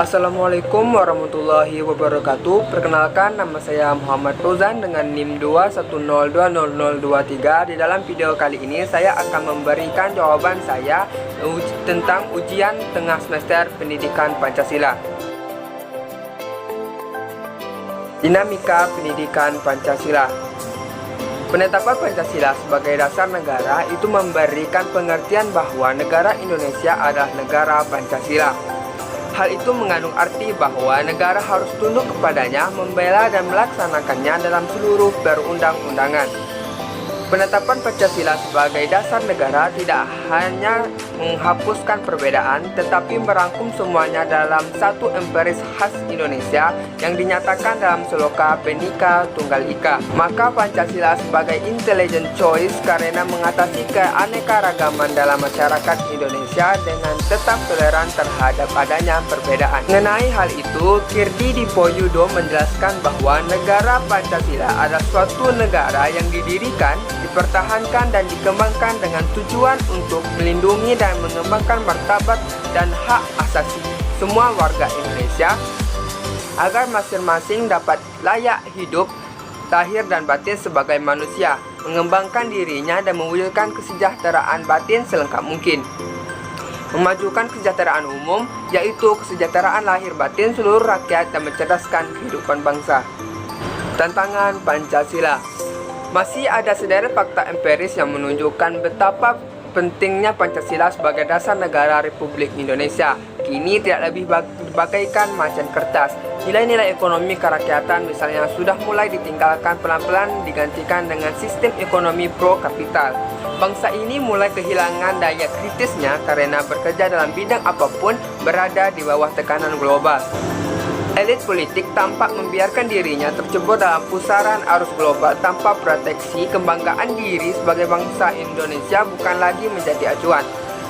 Assalamualaikum warahmatullahi wabarakatuh. Perkenalkan, nama saya Muhammad Fauzan dengan NIM 210200023. Di dalam video kali ini saya akan memberikan jawaban saya tentang ujian tengah semester pendidikan Pancasila. Dinamika pendidikan Pancasila. Penetapan Pancasila sebagai dasar negara itu memberikan pengertian bahwa negara Indonesia adalah negara Pancasila. Hal itu mengandung arti bahwa negara harus tunduk kepadanya, membela dan melaksanakannya dalam seluruh perundang-undangan. Penetapan Pancasila sebagai dasar negara tidak hanya menghapuskan perbedaan, tetapi merangkum semuanya dalam satu emperis khas Indonesia yang dinyatakan dalam Sloka Bhinneka Tunggal Ika. Maka Pancasila sebagai intelligent choice karena mengatasi keanekaragaman dalam masyarakat Indonesia dengan tetap toleran terhadap adanya perbedaan. Mengenai hal itu, Kirti Dipoyudo menjelaskan bahwa negara Pancasila adalah suatu negara yang didirikan, dipertahankan dan dikembangkan dengan tujuan untuk melindungi dan mengembangkan martabat dan hak asasi semua warga Indonesia agar masing-masing dapat layak hidup lahir dan batin sebagai manusia, mengembangkan dirinya dan mewujudkan kesejahteraan batin selengkap mungkin. Memajukan kesejahteraan umum, yaitu kesejahteraan lahir batin seluruh rakyat dan mencerdaskan kehidupan bangsa. Tantangan Pancasila. Masih ada sederet fakta empiris yang menunjukkan betapa pentingnya Pancasila sebagai dasar negara Republik Indonesia. Kini tidak lebih bagaikan macan kertas. Nilai-nilai ekonomi kerakyatan misalnya sudah mulai ditinggalkan pelan-pelan digantikan dengan sistem ekonomi pro kapital. Bangsa ini mulai kehilangan daya kritisnya karena bekerja dalam bidang apapun berada di bawah tekanan global. Elit politik tampak membiarkan dirinya tercebur dalam pusaran arus global tanpa proteksi. Kebanggaan diri sebagai bangsa Indonesia bukan lagi menjadi acuan,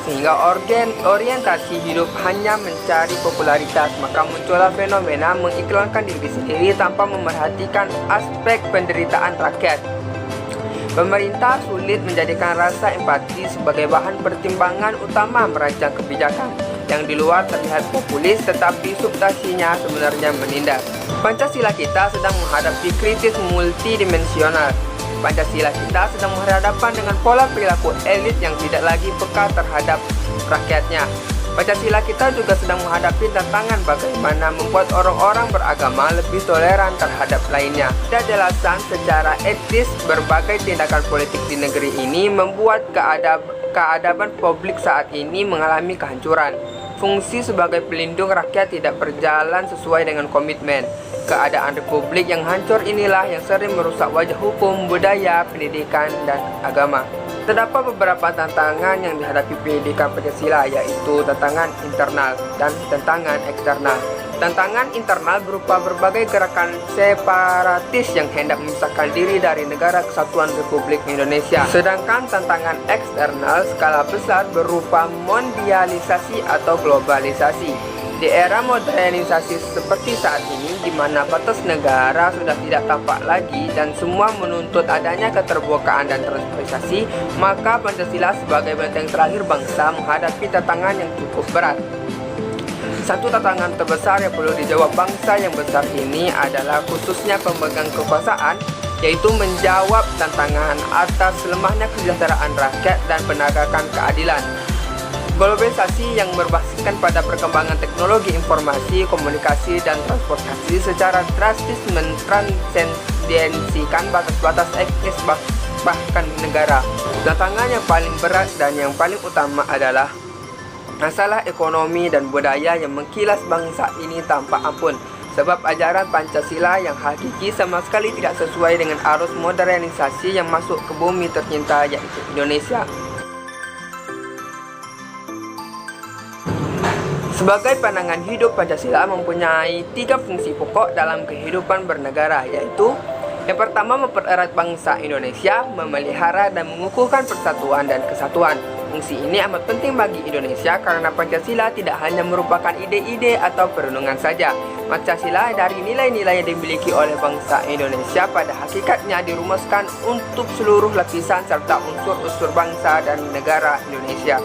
sehingga orientasi hidup hanya mencari popularitas. Maka muncullah fenomena mengiklankan diri sendiri tanpa memerhatikan aspek penderitaan rakyat. Pemerintah sulit menjadikan rasa empati sebagai bahan pertimbangan utama merancang kebijakan. Yang di luar terlihat populis, tetapi substansinya sebenarnya menindas. Pancasila kita sedang menghadapi krisis multidimensional. Pancasila kita sedang berhadapan dengan pola perilaku elit yang tidak lagi peka terhadap rakyatnya. Pancasila kita juga sedang menghadapi tantangan bagaimana membuat orang-orang beragama lebih toleran terhadap lainnya. Dan jelasan secara etis berbagai tindakan politik di negeri ini membuat keadaban publik saat ini mengalami kehancuran. Fungsi sebagai pelindung rakyat tidak berjalan sesuai dengan komitmen. Keadaan republik yang hancur inilah yang sering merusak wajah hukum, budaya, pendidikan, dan agama. Terdapat beberapa tantangan yang dihadapi pendidikan Pancasila, yaitu tantangan internal dan tantangan eksternal. Tantangan internal berupa berbagai gerakan separatis yang hendak memisahkan diri dari negara kesatuan Republik Indonesia. Sedangkan tantangan eksternal skala besar berupa mondialisasi atau globalisasi. Di era modernisasi seperti saat ini, di mana batas negara sudah tidak tampak lagi dan semua menuntut adanya keterbukaan dan transparansi, maka Pancasila sebagai benteng terakhir bangsa menghadapi tantangan yang cukup berat. Satu tantangan terbesar yang perlu dijawab bangsa yang besar ini adalah khususnya pemegang kekuasaan, yaitu menjawab tantangan atas lemahnya kesejahteraan rakyat dan penegakan keadilan. Globalisasi yang berbasiskan pada perkembangan teknologi informasi, komunikasi, dan transportasi secara drastis mentransendensikan batas-batas etnis bahkan negara. Tantangan yang paling berat dan yang paling utama adalah masalah ekonomi dan budaya yang mengkilas bangsa ini tanpa ampun. Sebab ajaran Pancasila yang hakiki sama sekali tidak sesuai dengan arus modernisasi yang masuk ke bumi tercinta, yaitu Indonesia. Sebagai pandangan hidup, Pancasila mempunyai 3 fungsi pokok dalam kehidupan bernegara, yaitu yang pertama, mempererat bangsa Indonesia, memelihara dan mengukuhkan persatuan dan kesatuan. Fungsi ini amat penting bagi Indonesia karena Pancasila tidak hanya merupakan ide-ide atau perenungan saja. Pancasila dari nilai-nilai yang dimiliki oleh bangsa Indonesia pada hakikatnya dirumuskan untuk seluruh lapisan serta unsur-unsur bangsa dan negara Indonesia.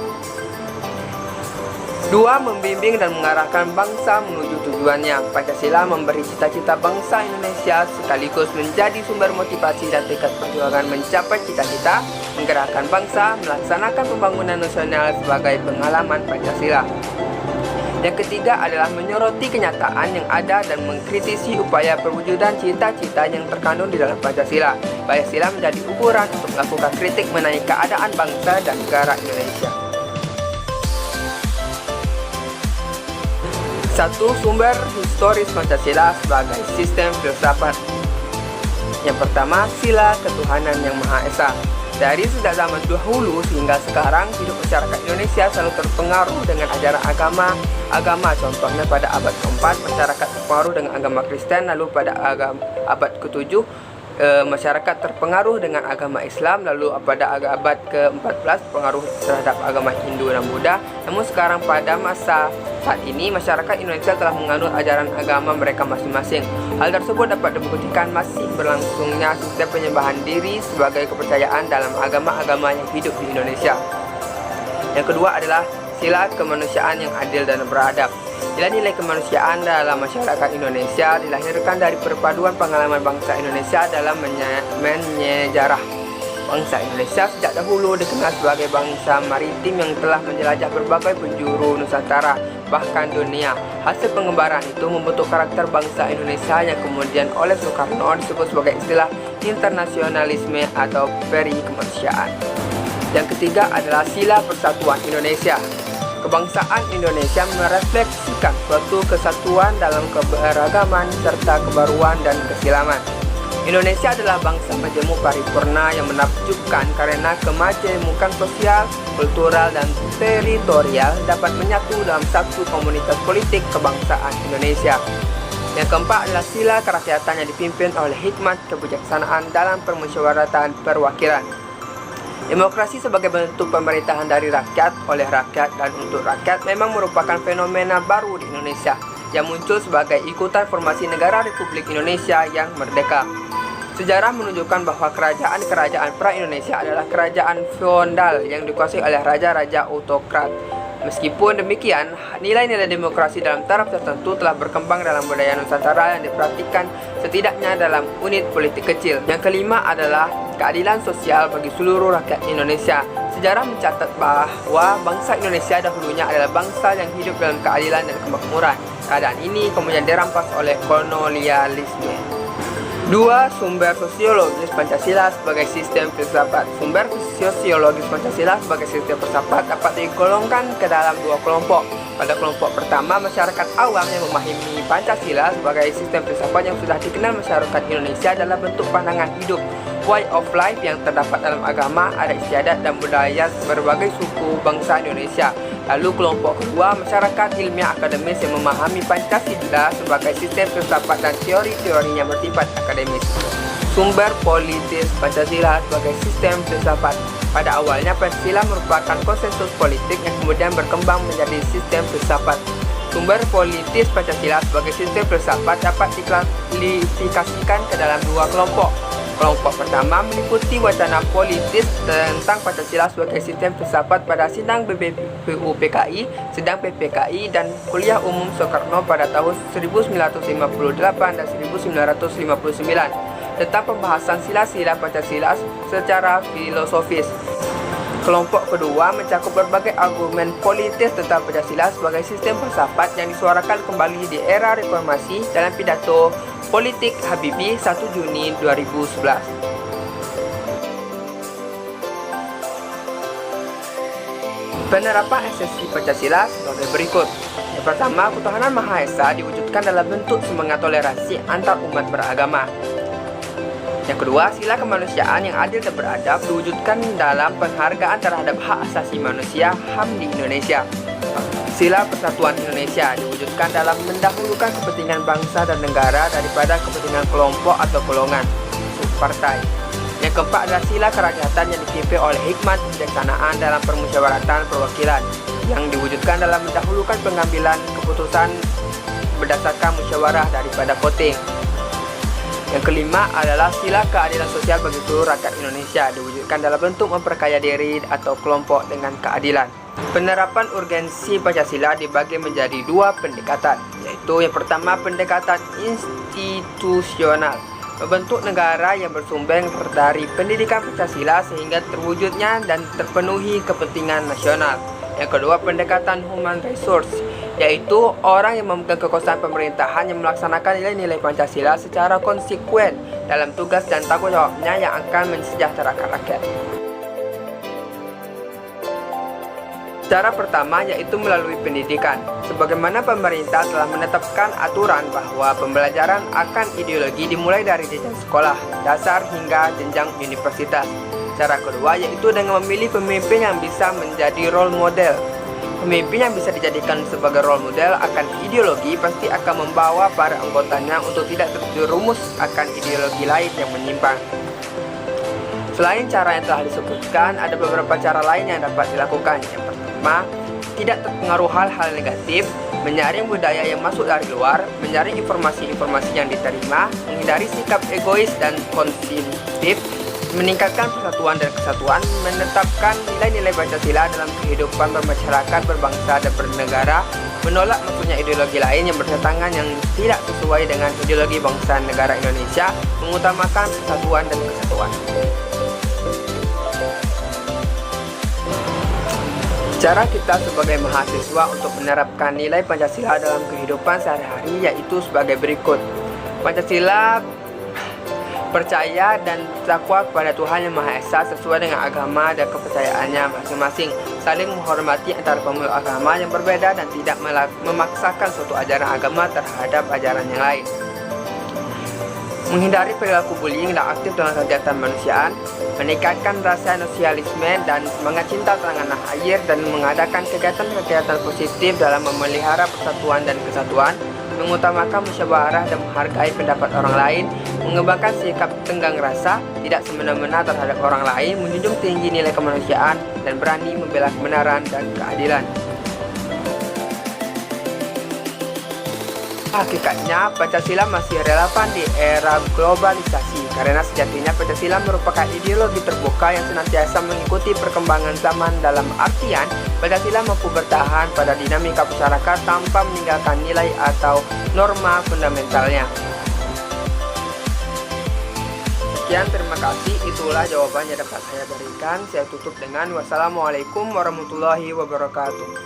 2. Membimbing dan mengarahkan bangsa menuju tujuannya. Pancasila memberi cita-cita bangsa Indonesia sekaligus menjadi sumber motivasi dan tekad perjuangan mencapai cita-cita, menggerakkan bangsa, melaksanakan pembangunan nasional sebagai pengalaman Pancasila. Yang ketiga adalah menyoroti kenyataan yang ada dan mengkritisi upaya perwujudan cita-cita yang terkandung di dalam Pancasila. Pancasila menjadi ukuran untuk melakukan kritik mengenai keadaan bangsa dan negara Indonesia. 1. Sumber historis Pancasila sebagai sistem filsafat. Yang pertama, sila ketuhanan yang Maha Esa. Dari sejak zaman dahulu hingga sekarang, hidup masyarakat Indonesia selalu terpengaruh dengan ajaran agama. Contohnya pada abad ke-4, masyarakat terpengaruh dengan agama Kristen, lalu pada abad ke-7, masyarakat terpengaruh dengan agama Islam, lalu pada abad ke-14 pengaruh terhadap agama Hindu dan Buddha. Namun sekarang pada masa saat ini masyarakat Indonesia telah menganut ajaran agama mereka masing-masing. Hal tersebut dapat dibuktikan masih berlangsungnya sistem penyembahan diri sebagai kepercayaan dalam agama-agama yang hidup di Indonesia. Yang kedua adalah sila kemanusiaan yang adil dan beradab. Nilai-nilai kemanusiaan dalam masyarakat Indonesia dilahirkan dari perpaduan pengalaman bangsa Indonesia dalam menyejarah. Bangsa Indonesia sejak dahulu dikenal sebagai bangsa maritim yang telah menjelajah berbagai penjuru Nusantara, bahkan dunia. Hasil pengembaraan itu membentuk karakter bangsa Indonesia yang kemudian oleh Soekarno disebut sebagai istilah internasionalisme atau peri kemanusiaan. Yang ketiga adalah sila persatuan Indonesia. Kebangsaan Indonesia merefleksikan suatu kesatuan dalam keberagaman serta kebaruan dan kesilaman. Indonesia adalah bangsa majemuk paripurna yang menakjubkan karena kemajemukan sosial, kultural, dan teritorial dapat menyatu dalam satu komunitas politik kebangsaan Indonesia. Yang keempat adalah sila kerakyatan yang dipimpin oleh hikmat kebijaksanaan dalam permusyawaratan perwakilan. Demokrasi sebagai bentuk pemerintahan dari rakyat, oleh rakyat, dan untuk rakyat memang merupakan fenomena baru di Indonesia yang muncul sebagai ikutan formasi negara Republik Indonesia yang merdeka. Sejarah menunjukkan bahwa kerajaan-kerajaan pra-Indonesia adalah kerajaan feodal yang dikuasai oleh raja-raja autokrat. Meskipun demikian, nilai-nilai demokrasi dalam taraf tertentu telah berkembang dalam budaya Nusantara yang diperhatikan setidaknya dalam unit politik kecil. Yang kelima adalah keadilan sosial bagi seluruh rakyat Indonesia. Sejarah mencatat bahwa bangsa Indonesia dahulunya adalah bangsa yang hidup dalam keadilan dan kemakmuran. Keadaan ini kemudian dirampas oleh kolonialisme. 2. Sumber sosiologis Pancasila sebagai sistem filsafat. Sumber sosiologis Pancasila sebagai sistem filsafat dapat digolongkan ke dalam dua kelompok. Pada kelompok pertama, masyarakat awam yang memahami Pancasila sebagai sistem filsafat yang sudah dikenal masyarakat Indonesia dalam bentuk pandangan hidup, way of life yang terdapat dalam agama, adat istiadat, dan budaya berbagai suku bangsa Indonesia. Lalu kelompok kedua, masyarakat ilmiah akademis yang memahami Pancasila sebagai sistem filsafat dan teori-teorinya bersifat akademis. Sumber politis Pancasila sebagai sistem filsafat. Pada awalnya Pancasila merupakan konsensus politik yang kemudian berkembang menjadi sistem filsafat. Sumber politis Pancasila sebagai sistem filsafat dapat diklasifikasikan ke dalam dua kelompok. Kelompok pertama meliputi wacana politis tentang Pancasila sebagai sistem filsafat pada sidang BBPU PKI, sidang PPKI, dan kuliah umum Soekarno pada tahun 1958 dan 1959 tentang pembahasan sila-sila Pancasila secara filosofis. Kelompok kedua mencakup berbagai argumen politis tentang Pancasila sebagai sistem filsafat yang disuarakan kembali di era reformasi dalam pidato politik Habibie 1 Juni 2011. Penerapan esensi Pancasila sebagai berikut. Yang pertama, ketuhanan Maha Esa diwujudkan dalam bentuk semangat toleransi antar umat beragama. Yang kedua, sila kemanusiaan yang adil dan beradab diwujudkan dalam penghargaan terhadap hak asasi manusia HAM di Indonesia. Sila persatuan Indonesia diwujudkan dalam mendahulukan kepentingan bangsa dan negara daripada kepentingan kelompok atau golongan partai. Yang keempat adalah sila kerakyatan yang dipimpin oleh hikmat kebijaksanaan dalam permusyawaratan perwakilan yang diwujudkan dalam mendahulukan pengambilan keputusan berdasarkan musyawarah daripada voting. Yang kelima adalah sila keadilan sosial bagi seluruh rakyat Indonesia diwujudkan dalam bentuk memperkaya diri atau kelompok dengan keadilan. Penerapan urgensi Pancasila dibagi menjadi dua pendekatan, yaitu yang pertama pendekatan institusional, membentuk negara yang bersumber dari pendidikan Pancasila sehingga terwujudnya dan terpenuhi kepentingan nasional. Yang kedua pendekatan human resource, yaitu orang yang memegang kekuasaan pemerintahan yang melaksanakan nilai-nilai Pancasila secara konsekuen dalam tugas dan tanggung jawabnya yang akan mensejahterakan rakyat. Cara pertama yaitu melalui pendidikan. Sebagaimana pemerintah telah menetapkan aturan bahwa pembelajaran akan ideologi dimulai dari jenjang sekolah dasar hingga jenjang universitas. Cara kedua yaitu dengan memilih pemimpin yang bisa menjadi role model. Pemimpin yang bisa dijadikan sebagai role model akan ideologi pasti akan membawa para anggotanya untuk tidak terjerumus akan ideologi lain yang menyimpang. Selain cara yang telah disebutkan, ada beberapa cara lain yang dapat dilakukan. Yang pertama, tidak terpengaruh hal-hal negatif, menyaring budaya yang masuk dari luar, menyaring informasi-informasi yang diterima, menghindari sikap egois dan konsumtif, meningkatkan persatuan dan kesatuan, menetapkan nilai-nilai Pancasila dalam kehidupan bermasyarakat, berbangsa, dan bernegara, menolak masuknya ideologi lain yang bertentangan yang tidak sesuai dengan ideologi bangsa negara Indonesia, mengutamakan persatuan dan kesatuan. Cara kita sebagai mahasiswa untuk menerapkan nilai Pancasila dalam kehidupan sehari-hari yaitu sebagai berikut. Pancasila percaya dan takwa kepada Tuhan Yang Maha Esa sesuai dengan agama dan kepercayaannya masing-masing, saling menghormati antara pemeluk agama yang berbeda dan tidak memaksakan suatu ajaran agama terhadap ajaran yang lain. Menghindari perilaku bullying dan aktif dalam kegiatan kemanusiaan, meningkatkan rasa nasionalisme dan semangat cinta tanah air, dan mengadakan kegiatan-kegiatan positif dalam memelihara persatuan dan kesatuan, mengutamakan musyawarah dan menghargai pendapat orang lain, mengembangkan sikap tenggang rasa, tidak semena-mena terhadap orang lain, menjunjung tinggi nilai kemanusiaan, dan berani membela kebenaran dan keadilan. Hakikatnya, Pancasila masih relevan di era globalisasi karena sejatinya Pancasila merupakan ideologi terbuka yang senantiasa mengikuti perkembangan zaman. Dalam artian, Pancasila mampu bertahan pada dinamika masyarakat tanpa meninggalkan nilai atau norma fundamentalnya. Sekian, terima kasih. Itulah jawaban yang dapat saya berikan. Saya tutup dengan wassalamualaikum warahmatullahi wabarakatuh.